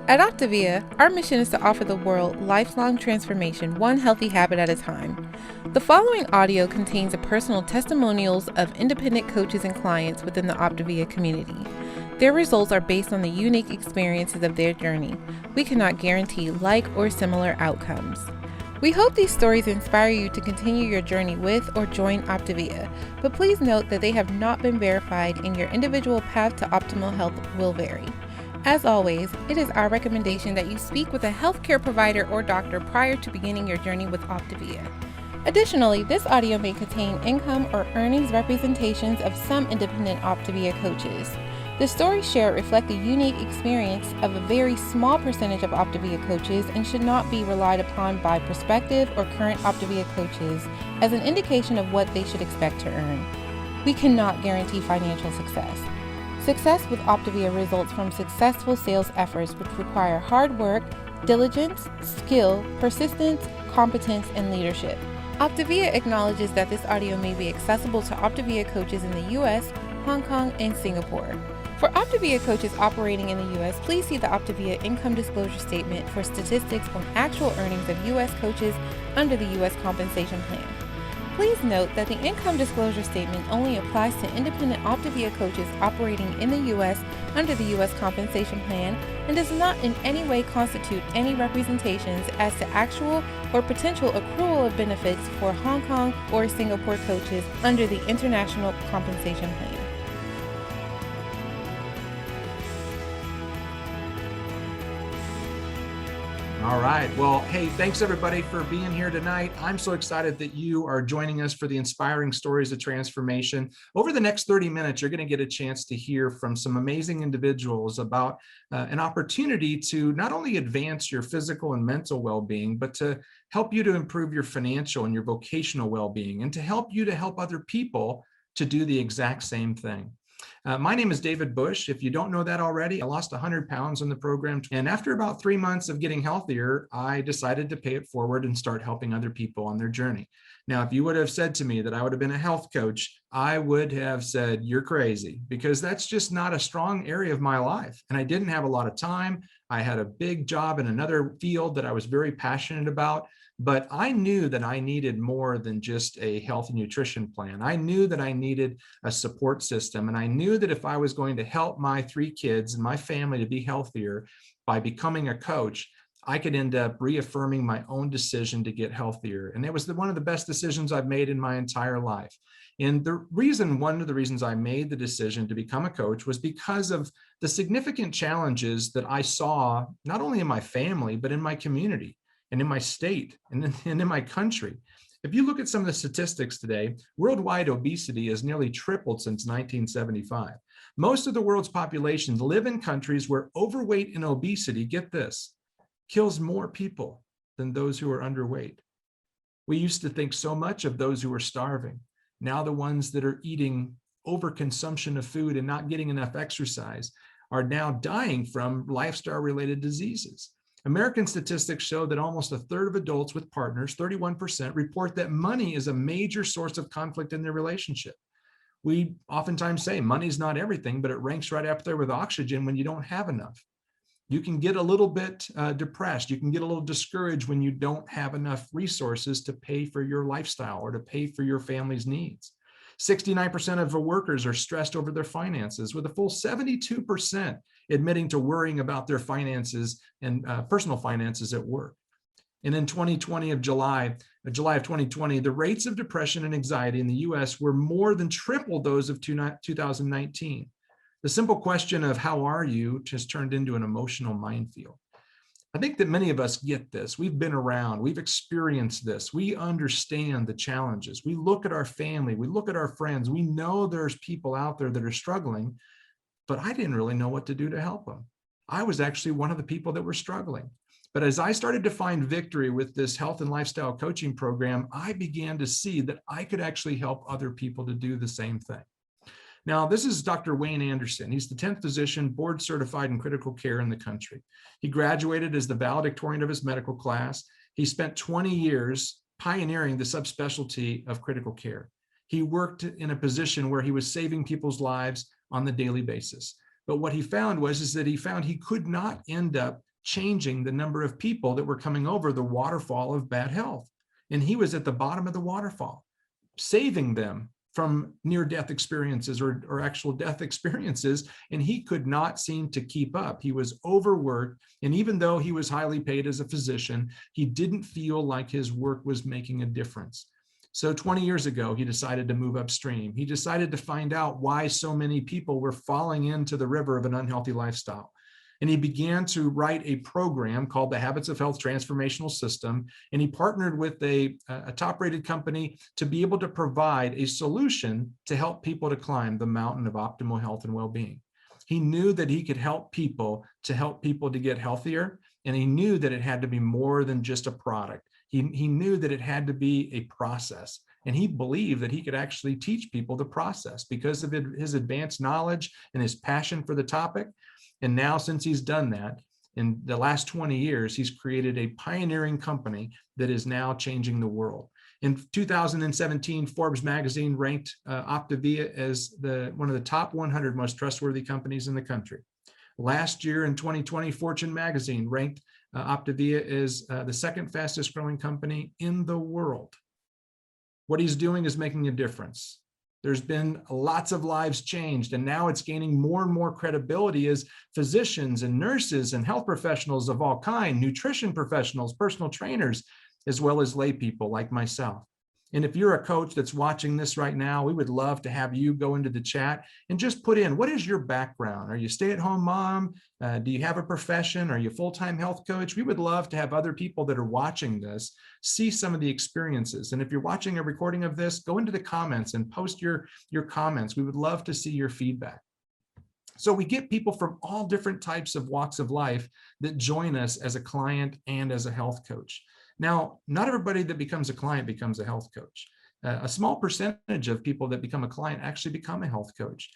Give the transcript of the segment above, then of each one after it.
At Optavia, our mission is to offer the world lifelong transformation, one healthy habit at a time. The following audio contains a personal testimonials of independent coaches and clients within the Optavia community. Their results are based on the unique experiences of their journey. We cannot guarantee like or similar outcomes. We hope these stories inspire you to continue your journey with or join Optavia, but please note that they have not been verified and your individual path to optimal health will vary. As always, it is our recommendation that you speak with a healthcare provider or doctor prior to beginning your journey with Optavia. Additionally, this audio may contain income or earnings representations of some independent Optavia coaches. The stories shared reflect the unique experience of a very small percentage of Optavia coaches and should not be relied upon by prospective or current Optavia coaches as an indication of what they should expect to earn. We cannot guarantee financial success. Success with Optavia results from successful sales efforts which require hard work, diligence, skill, persistence, competence, and leadership. Optavia acknowledges that this audio may be accessible to Optavia coaches in the U.S., Hong Kong, and Singapore. For Optavia coaches operating in the U.S., please see the Optavia Income Disclosure Statement for statistics on actual earnings of U.S. coaches under the U.S. Compensation Plan. Please note that the Income Disclosure Statement only applies to independent Optavia coaches operating in the U.S. under the U.S. Compensation Plan and does not in any way constitute any representations as to actual or potential accrual of benefits for Hong Kong or Singapore coaches under the International Compensation Plan. All right. Well, hey, thanks everybody for being here tonight. I'm so excited that you are joining us for the Inspiring Stories of Transformation. Over the next 30 minutes, you're going to get a chance to hear from some amazing individuals about an opportunity to not only advance your physical and mental well-being, but to help you to improve your financial and your vocational well-being, and to help you to help other people to do the exact same thing. My name is David Bush. If you don't know that already, I lost 100 pounds in the program. And after about 3 months of getting healthier, I decided to pay it forward and start helping other people on their journey. Now, if you would have said to me that I would have been a health coach, I would have said, you're crazy, because that's just not a strong area of my life. And I didn't have a lot of time. I had a big job in another field that I was very passionate about. But I knew that I needed more than just a health and nutrition plan. I knew that I needed a support system. And I knew that if I was going to help my 3 kids and my family to be healthier by becoming a coach, I could end up reaffirming my own decision to get healthier. And it was one of the best decisions I've made in my entire life. And one of the reasons I made the decision to become a coach was because of the significant challenges that I saw, not only in my family, but in my community, and in my state, and in my country. If you look at some of the statistics today, worldwide obesity has nearly tripled since 1975. Most of the world's population live in countries where overweight and obesity, get this, kills more people than those who are underweight. We used to think so much of those who are starving. Now the ones that are eating overconsumption of food and not getting enough exercise are now dying from lifestyle-related diseases. American statistics show that almost a third of adults with partners, 31%, report that money is a major source of conflict in their relationship. We oftentimes say money's not everything, but it ranks right up there with oxygen when you don't have enough. You can get a little bit depressed. You can get a little discouraged when you don't have enough resources to pay for your lifestyle or to pay for your family's needs. 69% of the workers are stressed over their finances, with a full 72% admitting to worrying about their finances and personal finances at work. And in July of 2020, the rates of depression and anxiety in the US were more than triple those of 2019. The simple question of how are you just turned into an emotional minefield. I think that many of us get this. We've been around, we've experienced this. We understand the challenges. We look at our family, we look at our friends. We know there's people out there that are struggling, but I didn't really know what to do to help them. I was actually one of the people that were struggling. But as I started to find victory with this health and lifestyle coaching program, I began to see that I could actually help other people to do the same thing. Now, this is Dr. Wayne Anderson. He's the 10th physician board certified in critical care in the country. He graduated as the valedictorian of his medical class. He spent 20 years pioneering the subspecialty of critical care. He worked in a position where he was saving people's lives on the daily basis. But what he found was that he could not end up changing the number of people that were coming over the waterfall of bad health. And he was at the bottom of the waterfall, saving them from near-death experiences or actual death experiences, and he could not seem to keep up. He was overworked, and even though he was highly paid as a physician, he didn't feel like his work was making a difference. So 20 years ago, he decided to move upstream. He decided to find out why so many people were falling into the river of an unhealthy lifestyle. And he began to write a program called the Habits of Health Transformational System. And he partnered with a top-rated company to be able to provide a solution to help people to climb the mountain of optimal health and well-being. He knew that he could help people to get healthier. And he knew that it had to be more than just a product. He knew that it had to be a process. And he believed that he could actually teach people the process because of his advanced knowledge and his passion for the topic. And now, since he's done that, in the last 20 years, he's created a pioneering company that is now changing the world. In 2017, Forbes magazine ranked Optavia as one of the top 100 most trustworthy companies in the country. Last year in 2020, Fortune magazine ranked Optavia as the second fastest growing company in the world. What he's doing is making a difference. There's been lots of lives changed, and now it's gaining more and more credibility as physicians and nurses and health professionals of all kinds, nutrition professionals, personal trainers, as well as lay people like myself. And if you're a coach that's watching this right now, we would love to have you go into the chat and just put in, what is your background? Are you a stay-at-home mom? Do you have a profession? Are you a full-time health coach? We would love to have other people that are watching this see some of the experiences. And if you're watching a recording of this, go into the comments and post your comments. We would love to see your feedback. So we get people from all different types of walks of life that join us as a client and as a health coach. Now, not everybody that becomes a client becomes a health coach. A small percentage of people that become a client actually become a health coach.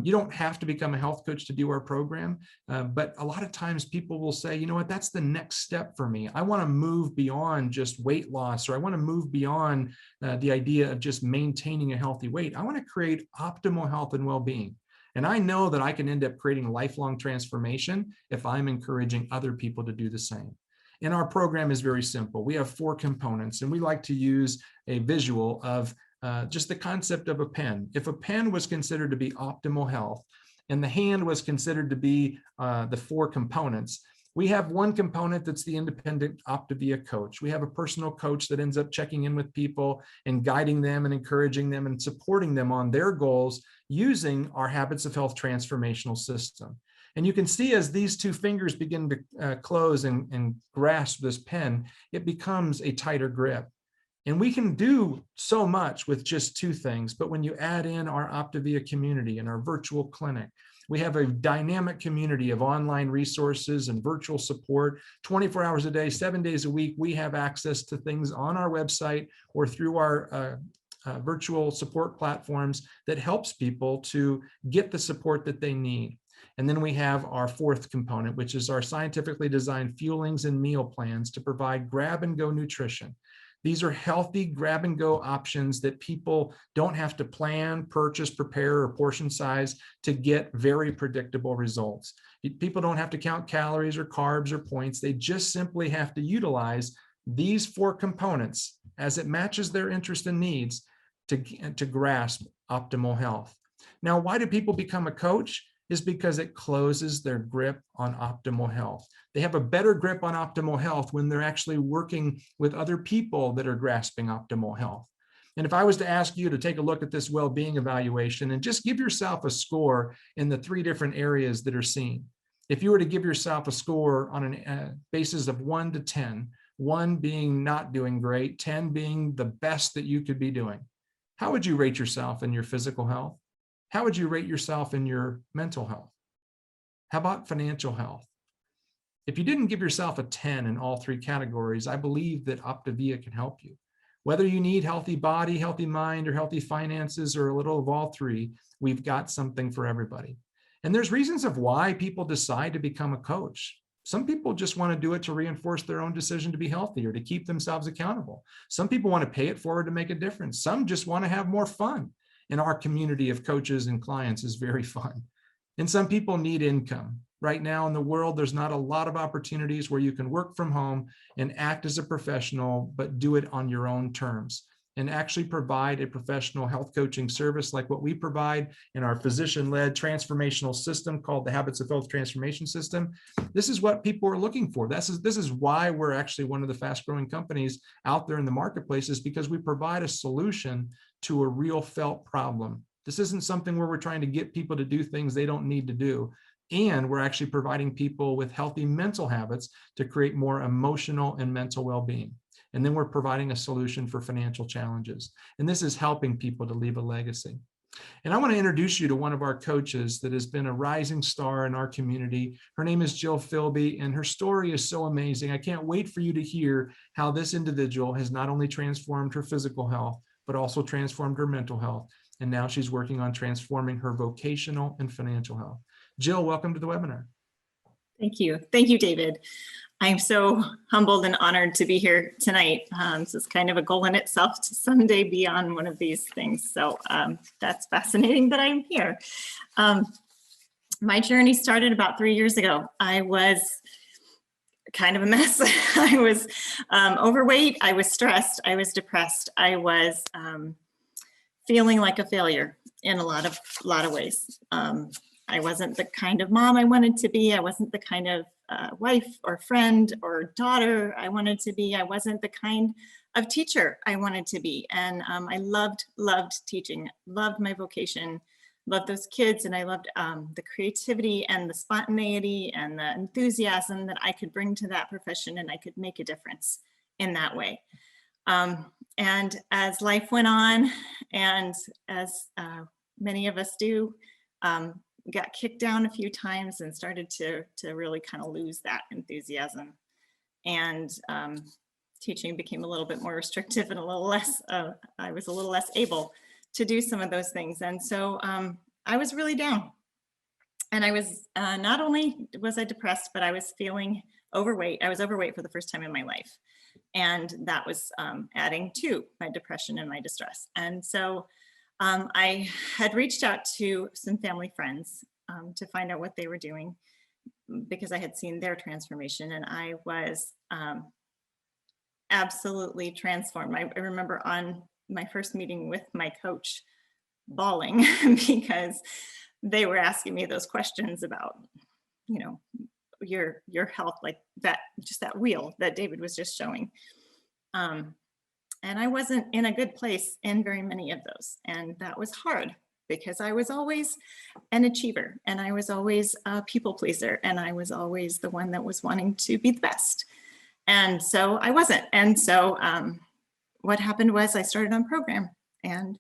You don't have to become a health coach to do our program, but a lot of times people will say, you know what, that's the next step for me. I want to move beyond just weight loss, or I want to move beyond the idea of just maintaining a healthy weight. I want to create optimal health and well-being. And I know that I can end up creating lifelong transformation if I'm encouraging other people to do the same. And our program is very simple. We have 4 components, and we like to use a visual of just the concept of a pen. If a pen was considered to be optimal health, and the hand was considered to be the 4 components, we have one component that's the independent Optavia coach. We have a personal coach that ends up checking in with people and guiding them and encouraging them and supporting them on their goals using our Habits of Health transformational system. And you can see as these 2 fingers begin to close and grasp this pen, it becomes a tighter grip. And we can do so much with just 2 things, but when you add in our Optavia community and our virtual clinic, we have a dynamic community of online resources and virtual support 24 hours a day, 7 days a week. We have access to things on our website or through our virtual support platforms that helps people to get the support that they need. And then we have our 4th component, which is our scientifically designed fuelings and meal plans to provide grab-and-go nutrition. These are healthy grab-and-go options that people don't have to plan, purchase, prepare, or portion size to get very predictable results. People don't have to count calories or carbs or points. They just simply have to utilize these 4 components as it matches their interest and needs to grasp optimal health. Now, why do people become a coach? Is because it closes their grip on optimal health. They have a better grip on optimal health when they're actually working with other people that are grasping optimal health. And if I was to ask you to take a look at this well-being evaluation and just give yourself a score in the 3 different areas that are seen. If you were to give yourself a score on a basis of 1 to 10, 1 being not doing great, 10 being the best that you could be doing, how would you rate yourself in your physical health? How would you rate yourself in your mental health? How about financial health? If you didn't give yourself a 10 in all 3 categories, I believe that Optavia can help you. Whether you need healthy body, healthy mind, or healthy finances, or a little of all 3, we've got something for everybody. And there's reasons of why people decide to become a coach. Some people just want to do it to reinforce their own decision to be healthy or to keep themselves accountable. Some people want to pay it forward to make a difference. Some just want to have more fun. And our community of coaches and clients is very fun. And some people need income. Right now in the world, there's not a lot of opportunities where you can work from home and act as a professional, but do it on your own terms and actually provide a professional health coaching service like what we provide in our physician-led transformational system called the Habits of Health Transformation System. This is what people are looking for. This is why we're actually one of the fast-growing companies out there in the marketplace, is because we provide a solution to a real felt problem. This isn't something where we're trying to get people to do things they don't need to do. And we're actually providing people with healthy mental habits to create more emotional and mental well-being. And then we're providing a solution for financial challenges. And this is helping people to leave a legacy. And I want to introduce you to one of our coaches that has been a rising star in our community. Her name is Jill Philby, and her story is so amazing. I can't wait for you to hear how this individual has not only transformed her physical health, but also transformed her mental health. And now she's working on transforming her vocational and financial health. Jill, welcome to the webinar. Thank you. Thank you, David. I'm so humbled and honored to be here tonight. This is kind of a goal in itself to someday be on one of these things. So that's fascinating that I'm here. My journey started about 3 years ago. I was kind of a mess. I was overweight. I was stressed. I was depressed. I was feeling like a failure in a lot of ways. I wasn't the kind of mom I wanted to be. I wasn't the kind of wife or friend or daughter I wanted to be. I wasn't the kind of teacher I wanted to be. And I loved teaching, loved my vocation, loved those kids, and I loved the creativity and the spontaneity and the enthusiasm that I could bring to that profession, and I could make a difference in that way. And as life went on, and as many of us do, got kicked down a few times and started to really kind of lose that enthusiasm. And teaching became a little bit more restrictive and a little less, I was a little less able to do some of those things. And so I was really down. And I was, not only was I depressed, but I was feeling overweight. I was overweight for the first time in my life. And that was adding to my depression and my distress. And so I had reached out to some family friends to find out what they were doing, because I had seen their transformation, and I was absolutely transformed. I remember on my first meeting with my coach bawling because they were asking me those questions about, you know, your health, like that, just that wheel that David was just showing. And I wasn't in a good place in very many of those. And that was hard because I was always an achiever, and I was always a people pleaser, and I was always the one that was wanting to be the best. And so I wasn't. And so what happened was I started on program, and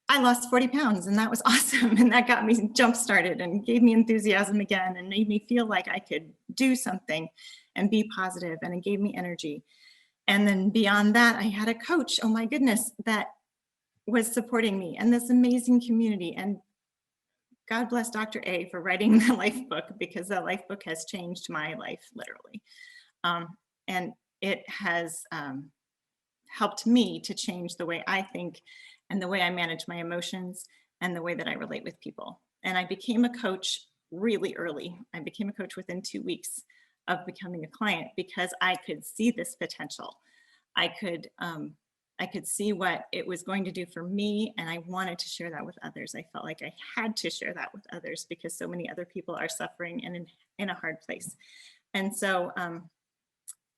I lost 40 pounds, and that was awesome. And that got me jump started and gave me enthusiasm again and made me feel like I could do something and be positive, and it gave me energy. And then beyond that, I had a coach, oh my goodness, that was supporting me, and this amazing community. And God bless Dr. A for writing the life book, because that life book has changed my life, literally. And it has helped me to change the way I think and the way I manage my emotions and the way that I relate with people. And I became a coach really early. I became a coach within 2 weeks of becoming a client, because I could see this potential. I could see what it was going to do for me, and I wanted to share that with others. I felt like I had to share that with others because so many other people are suffering and in a hard place. And so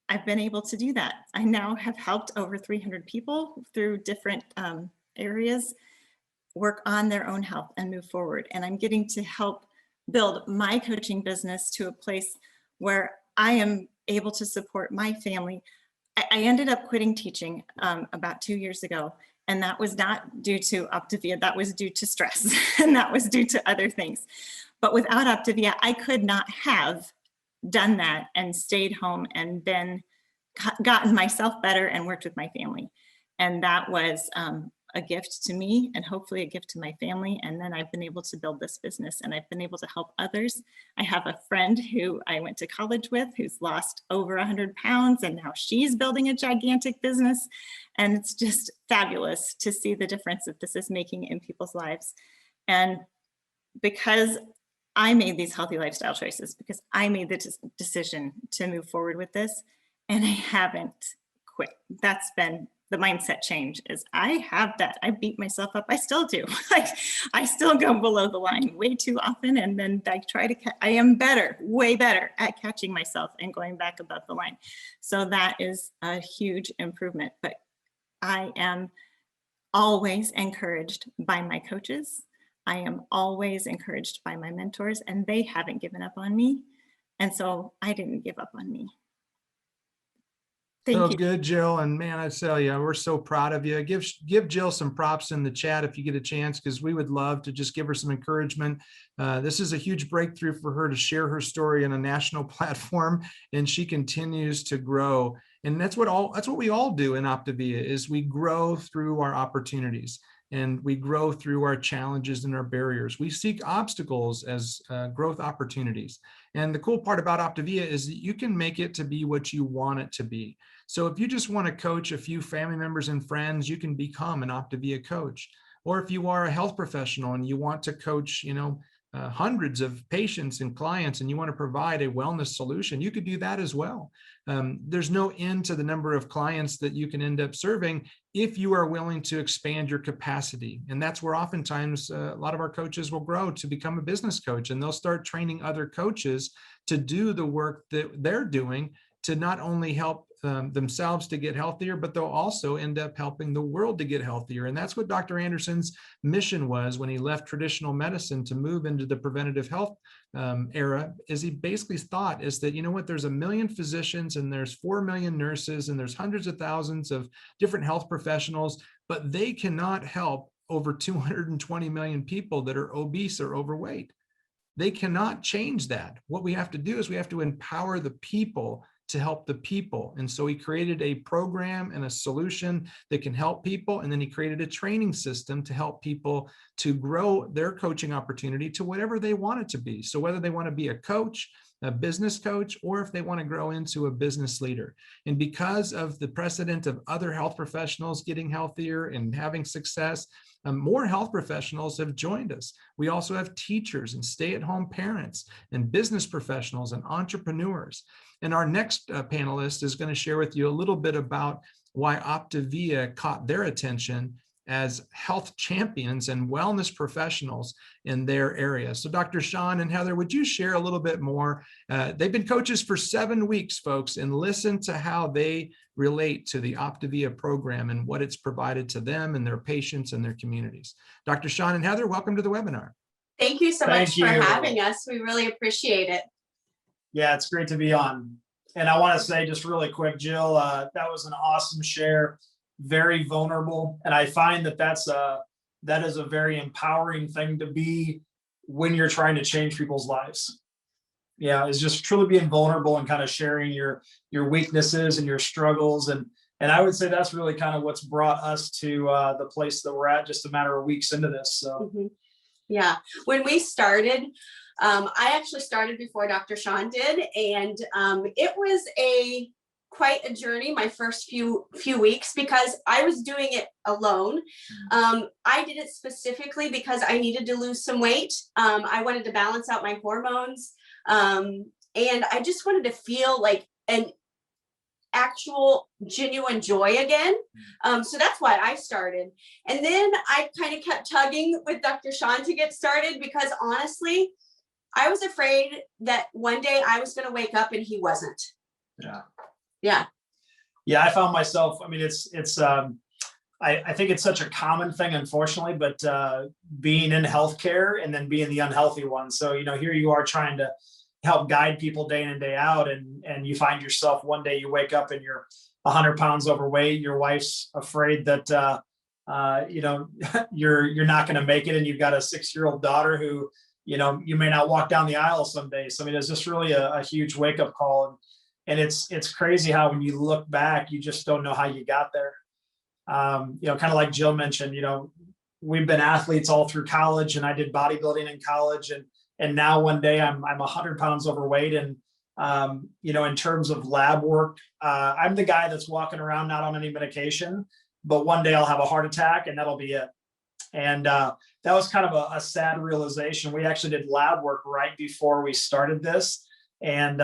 I've been able to do that. I now have helped over 300 people through different areas work on their own health and move forward. And I'm getting to help build my coaching business to a place where I am able to support my family. I ended up quitting teaching about 2 years ago, and that was not due to Optavia, that was due to stress, and that was due to other things. But without Optavia, I could not have done that and stayed home and then gotten myself better and worked with my family. And that was a gift to me, and hopefully a gift to my family. And then I've been able to build this business, and I've been able to help others. I have a friend who I went to college with who's lost over 100 pounds, and now she's building a gigantic business. And it's just fabulous to see the difference that this is making in people's lives. And because I made these healthy lifestyle choices because I made the decision to move forward with this, and I haven't quit. That's been the mindset change. Is I have that. I beat myself up. I still do. Like, I still go below the line way too often, and then I try to. I am better, way better at catching myself and going back above the line. So that is a huge improvement. But I am always encouraged by my coaches. I am always encouraged by my mentors, and they haven't given up on me. And so I didn't give up on me. Thank you. Good, Jill. And man, I tell you, we're so proud of you. Give Jill some props in the chat if you get a chance, because we would love to just give her some encouragement. This is a huge breakthrough for her to share her story on a national platform, and she continues to grow. And that's what we all do in Optavia, is we grow through our opportunities, and we grow through our challenges and our barriers. We seek obstacles as growth opportunities. And the cool part about Optavia is that you can make it to be what you want it to be. So if you just want to coach a few family members and friends, you can become an Optavia coach. Or if you are a health professional and you want to coach, hundreds of patients and clients, and you want to provide a wellness solution, you could do that as well. There's no end to the number of clients that you can end up serving if you are willing to expand your capacity. And that's where oftentimes a lot of our coaches will grow to become a business coach, and they'll start training other coaches to do the work that they're doing, to not only help themselves to get healthier, but they'll also end up helping the world to get healthier. And that's what Dr. Anderson's mission was when he left traditional medicine to move into the preventative health era. Is he basically thought is that, there's 1 million physicians, and there's 4 million nurses, and there's hundreds of thousands of different health professionals, but they cannot help over 220 million people that are obese or overweight. They cannot change that. What we have to do is we have to empower the people to help the people. And so he created a program and a solution that can help people. And then he created a training system to help people to grow their coaching opportunity to whatever they want it to be. So whether they want to be a coach, a business coach, or if they want to grow into a business leader. And because of the precedent of other health professionals getting healthier and having success, more health professionals have joined us. We also have teachers and stay-at-home parents and business professionals and entrepreneurs. And our next panelist is going to share with you a little bit about why Optavia caught their attention as health champions and wellness professionals in their area. So Dr. Shawn and Heather, would you share a little bit more? They've been coaches for 7 weeks, folks, and listen to how they relate to the Optavia program and what it's provided to them and their patients and their communities. Dr. Shawn and Heather, welcome to the webinar. Thank you so much for having us. We really appreciate it. Yeah, it's great to be on. And I want to say just really quick, Jill, that was an awesome share, very vulnerable. And I find that that is a very empowering thing to be when you're trying to change people's lives. Yeah, is just truly being vulnerable and kind of sharing your weaknesses and your struggles. And I would say that's really kind of what's brought us to the place that we're at just a matter of weeks into this. So Yeah, when we started, I actually started before Dr. Shawn did, and it was quite a journey my first few weeks, because I was doing it alone. I did it specifically because I needed to lose some weight. I wanted to balance out my hormones, and I just wanted to feel like an actual genuine joy again. So that's why I started. And then I kind of kept tugging with Dr. Shawn to get started, because honestly, I was afraid that one day I was going to wake up and he wasn't. Yeah. I found myself, I mean, I think it's such a common thing, unfortunately, but being in healthcare and then being the unhealthy one. So, here you are trying to help guide people day in and day out. And you find yourself one day you wake up and you're 100 pounds overweight. Your wife's afraid that, you're not going to make it. And you've got a 6-year-old daughter who, you may not walk down the aisle some days. So, I mean, it's just really a huge wake up call. And it's crazy how when you look back, you just don't know how you got there. Kind of like Jill mentioned, we've been athletes all through college, and I did bodybuilding in college. And now one day I'm 100 pounds overweight. And, in terms of lab work, I'm the guy that's walking around not on any medication, but one day I'll have a heart attack and that'll be it. And that was kind of a sad realization. We actually did lab work right before we started this. And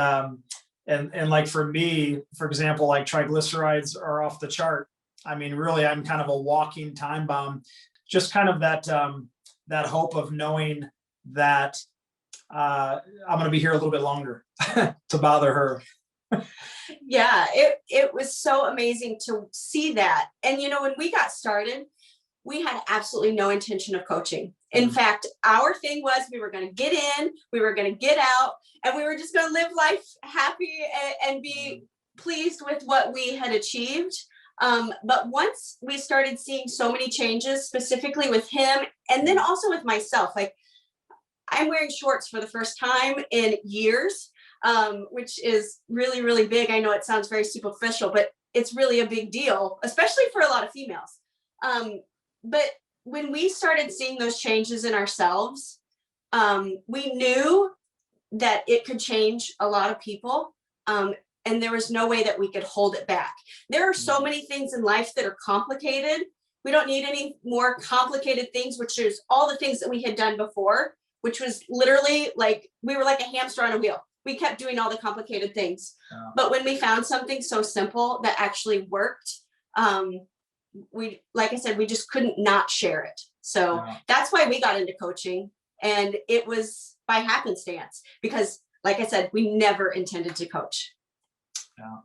like for me, for example, like triglycerides are off the chart. I mean, really, I'm kind of a walking time bomb. Just kind of that hope of knowing that I'm going to be here a little bit longer to bother her. Yeah, it was so amazing to see that. And when we got started, we had absolutely no intention of coaching. In fact, our thing was we were going to get in, we were going to get out, and we were just going to live life happy and be pleased with what we had achieved. But once we started seeing so many changes, specifically with him, and then also with myself, like I'm wearing shorts for the first time in years, which is really, really big. I know it sounds very superficial, but it's really a big deal, especially for a lot of females. But when we started seeing those changes in ourselves, we knew that it could change a lot of people. And there was no way that we could hold it back. There are so many things in life that are complicated. We don't need any more complicated things, which is all the things that we had done before, which was literally like, we were like a hamster on a wheel. We kept doing all the complicated things. Yeah. But when we found something so simple that actually worked, like I said, we just couldn't not share it. So that's why we got into coaching. And it was by happenstance because, like I said, we never intended to coach. Yeah.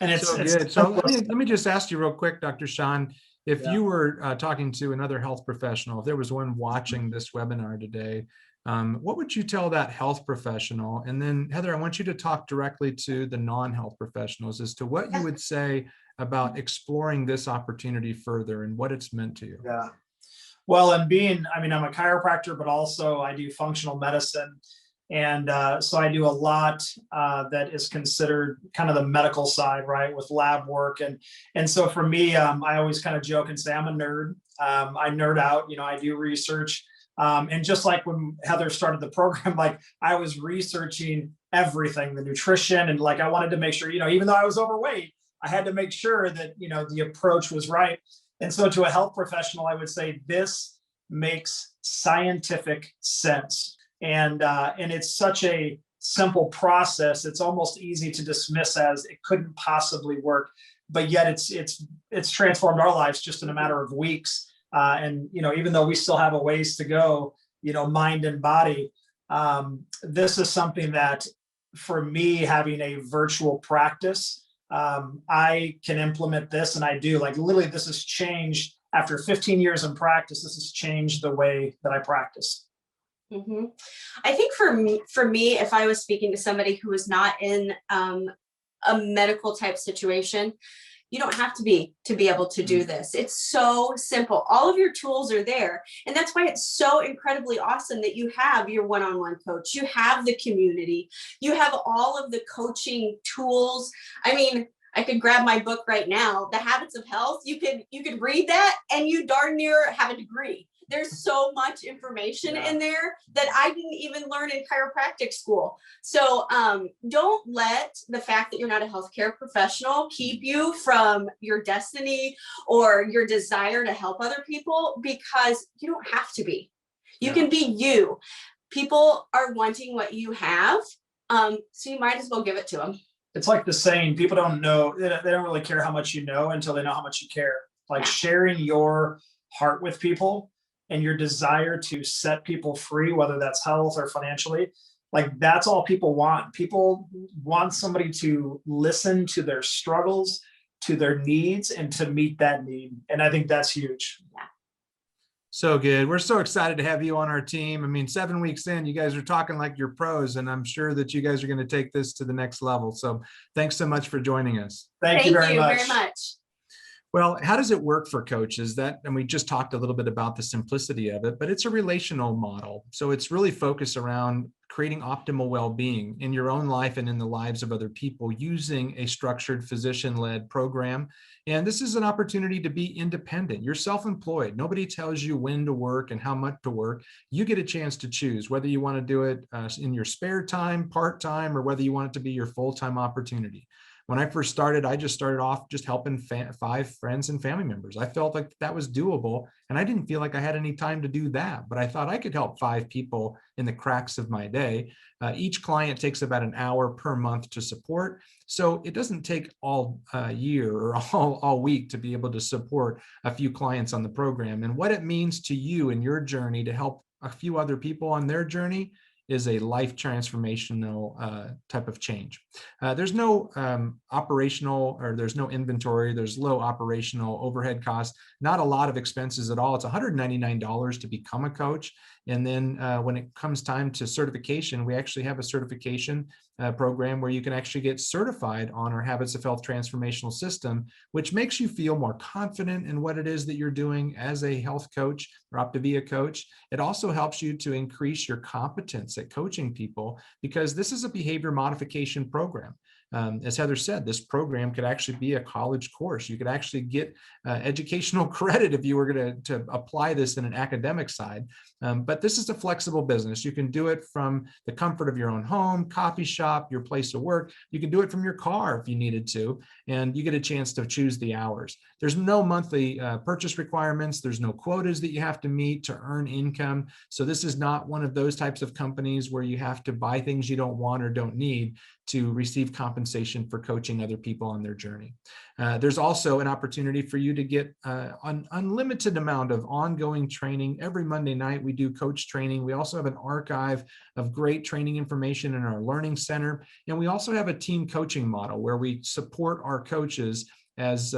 And it's so good. So let me just ask you real quick, Dr. Shawn, if you were talking to another health professional, if there was one watching this webinar today, what would you tell that health professional? And then Heather, I want you to talk directly to the non-health professionals as to what you would say about exploring this opportunity further and what it's meant to you. Yeah. Well, and I'm a chiropractor, but also I do functional medicine. And so I do a lot that is considered kind of the medical side, right, with lab work. And so for me, I always kind of joke and say I'm a nerd. I nerd out, I do research. And just like when Heather started the program, like I was researching everything, the nutrition, and like I wanted to make sure, even though I was overweight, I had to make sure that, the approach was right. And so to a health professional, I would say this makes scientific sense. And it's such a simple process. It's almost easy to dismiss as it couldn't possibly work, but yet it's transformed our lives just in a matter of weeks. And, even though we still have a ways to go, mind and body, this is something that for me, having a virtual practice, I can implement this, and I do. Like literally, this has changed after 15 years in practice. This has changed the way that I practice. Mm-hmm. I think for me, if I was speaking to somebody who was not in a medical type situation, you don't have to be able to do this. It's so simple. All of your tools are there. And that's why it's so incredibly awesome that you have your one-on-one coach. You have the community. You have all of the coaching tools. I mean, I could grab my book right now, The Habits of Health. You could read that and you darn near have a degree. There's so much information in there that I didn't even learn in chiropractic school. So don't let the fact that you're not a healthcare professional keep you from your destiny or your desire to help other people, because you don't have to be. You can be you. People are wanting what you have, so you might as well give it to them. It's like the saying, people don't know, they don't really care how much you know until they know how much you care. Like sharing your heart with people and your desire to set people free, whether that's health or financially, like that's all people want. People want somebody to listen to their struggles, to their needs, and to meet that need. And I think that's huge. Yeah. So good. We're so excited to have you on our team. I mean, 7 weeks in, you guys are talking like you're pros, and I'm sure that you guys are going to take this to the next level. So thanks so much for joining us. Thank you very much. Well, how does it work for coaches? And we just talked a little bit about the simplicity of it, but it's a relational model. So it's really focused around creating optimal well-being in your own life and in the lives of other people using a structured physician-led program. And this is an opportunity to be independent. You're self-employed. Nobody tells you when to work and how much to work. You get a chance to choose whether you want to do it in your spare time, part-time, or whether you want it to be your full-time opportunity. When I first started, I just started off just helping 5 friends and family members. I felt like that was doable, and I didn't feel like I had any time to do that, but I thought I could help 5 people in the cracks of my day. Each client takes about an hour per month to support. So it doesn't take all year or all week to be able to support a few clients on the program. And what it means to you in your journey to help a few other people on their journey is a life transformational type of change. There's no operational, or there's no inventory, there's low operational overhead costs, not a lot of expenses at all. It's $199 to become a coach. And then when it comes time to certification, we actually have a certification program where you can actually get certified on our Habits of Health transformational system, which makes you feel more confident in what it is that you're doing as a health coach or Optavia coach. It also helps you to increase your competence at coaching people, because this is a behavior modification program. As Heather said, this program could actually be a college course. You could actually get educational credit if you were going to apply this in an academic side. But this is a flexible business. You can do it from the comfort of your own home, coffee shop, your place of work. You can do it from your car if you needed to, and you get a chance to choose the hours. There's no monthly purchase requirements. There's no quotas that you have to meet to earn income. So this is not one of those types of companies where you have to buy things you don't want or don't need to receive compensation for coaching other people on their journey. There's also an opportunity for you to get an unlimited amount of ongoing training. Every Monday night, we do coach training. We also have an archive of great training information in our learning center. And we also have a team coaching model where we support our coaches as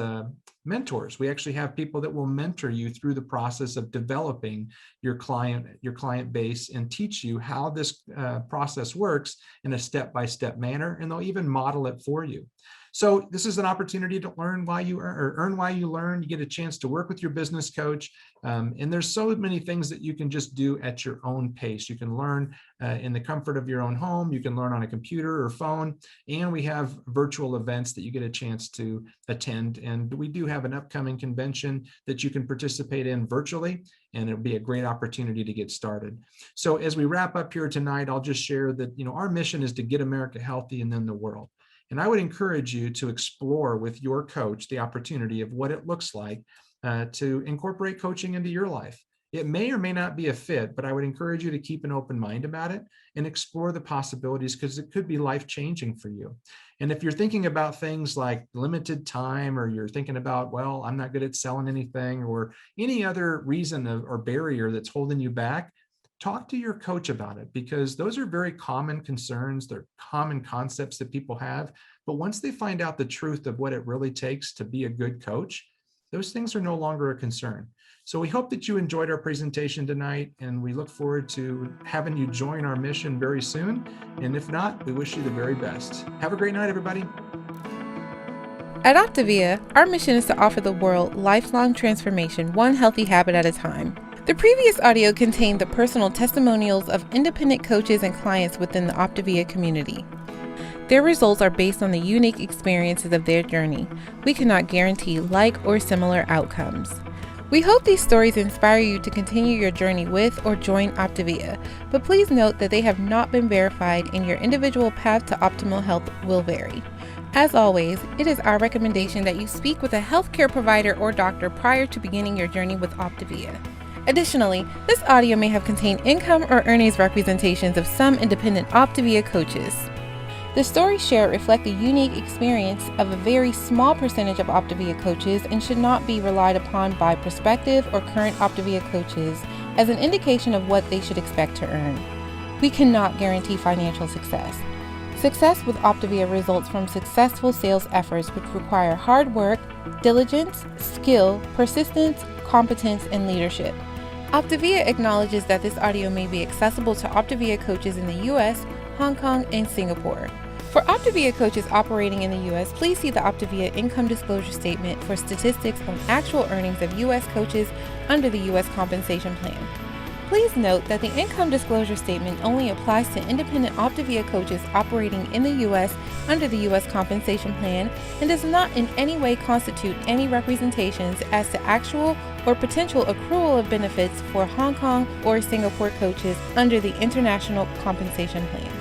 mentors. We actually have people that will mentor you through the process of developing your client base and teach you how this process works in a step-by-step manner, and they'll even model it for you. So this is an opportunity to learn while you earn while you learn. You get a chance to work with your business coach. And there's so many things that you can just do at your own pace. You can learn in the comfort of your own home. You can learn on a computer or phone. And we have virtual events that you get a chance to attend. And we do have an upcoming convention that you can participate in virtually. And it'll be a great opportunity to get started. So as we wrap up here tonight, I'll just share that, our mission is to get America healthy and then the world. And I would encourage you to explore with your coach the opportunity of what it looks like to incorporate coaching into your life. It may or may not be a fit, but I would encourage you to keep an open mind about it and explore the possibilities, because it could be life-changing for you. And if you're thinking about things like limited time, or you're thinking about, well, I'm not good at selling anything, or any other reason or barrier that's holding you back, talk to your coach about it, because those are very common concerns. They're common concepts that people have. But once they find out the truth of what it really takes to be a good coach, those things are no longer a concern. So we hope that you enjoyed our presentation tonight, and we look forward to having you join our mission very soon. And if not, we wish you the very best. Have a great night, everybody. At Optavia, our mission is to offer the world lifelong transformation, one healthy habit at a time. The previous audio contained the personal testimonials of independent coaches and clients within the Optavia community. Their results are based on the unique experiences of their journey. We cannot guarantee like or similar outcomes. We hope these stories inspire you to continue your journey with or join Optavia, but please note that they have not been verified and your individual path to optimal health will vary. As always, it is our recommendation that you speak with a healthcare provider or doctor prior to beginning your journey with Optavia. Additionally, this audio may have contained income or earnings representations of some independent Optavia coaches. The stories shared reflect the unique experience of a very small percentage of Optavia coaches and should not be relied upon by prospective or current Optavia coaches as an indication of what they should expect to earn. We cannot guarantee financial success. Success with Optavia results from successful sales efforts which require hard work, diligence, skill, persistence, competence, and leadership. Optavia acknowledges that this audio may be accessible to Optavia coaches in the U.S., Hong Kong, and Singapore. For Optavia coaches operating in the U.S., please see the Optavia Income Disclosure Statement for statistics on actual earnings of U.S. coaches under the U.S. Compensation Plan. Please note that the Income Disclosure Statement only applies to independent Optavia coaches operating in the U.S. under the U.S. Compensation Plan and does not in any way constitute any representations as to actual or potential accrual of benefits for Hong Kong or Singapore coaches under the International Compensation Plan.